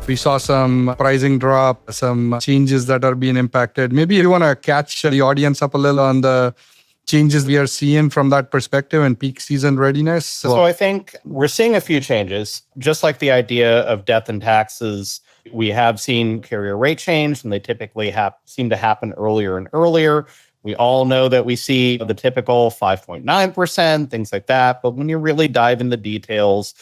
We saw some pricing drop, some changes that are being impacted. Maybe you want to catch the audience up a little on the changes we are seeing from that perspective and peak season readiness. So I think we're seeing a few changes, just like the idea of death and taxes. We have seen carrier rate change, and they typically seem to happen earlier and earlier. We all know that we see the typical 5.9%, things like that. But when you really dive in the details,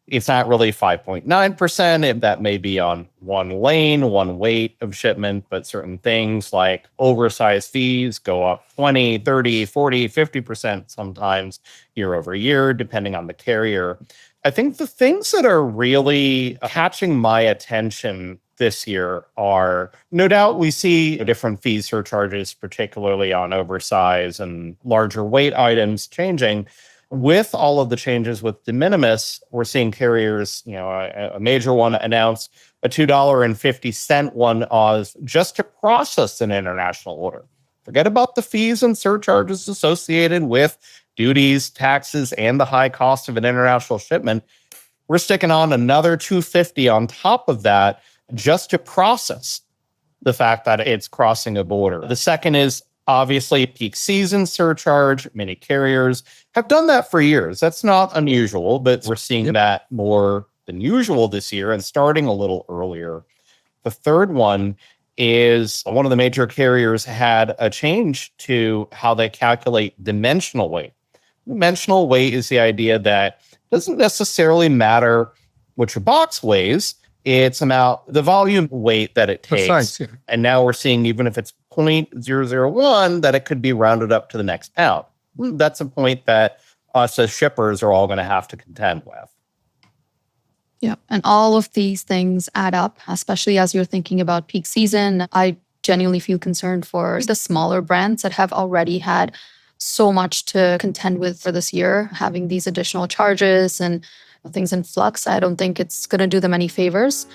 it's not really 5.9%. That may be on one lane, one weight of shipment, but certain things like oversized fees go up 20, 30, 40, 50% sometimes year over year, depending on the carrier. I think the things that are really catching my attention this year are, no doubt we see different fee surcharges, particularly on oversize and larger weight items changing. With all of the changes with de minimis, we're seeing carriers, a major one announced a $2.50 one just to process an international order. Forget about the fees and surcharges associated with duties, taxes, and the high cost of an international shipment. We're sticking on another $2.50 on top of that just to process the fact that it's crossing a border. The second is obviously peak season surcharge. Many carriers have done that for years. That's not unusual, but we're seeing that more than usual this year and starting a little earlier. The third one is one of the major carriers had a change to how they calculate dimensional weight. Dimensional weight is the idea that it doesn't necessarily matter what your box weighs. It's about the volume weight that it takes. Precise, yeah. And now we're seeing, even if it's 0.001, that it could be rounded up to the next pound. That's a point that us as shippers are all going to have to contend with. Yeah. And all of these things add up, especially as you're thinking about peak season. I genuinely feel concerned for the smaller brands that have already had so much to contend with for this year, having these additional charges and things in flux. I don't think it's going to do them any favors.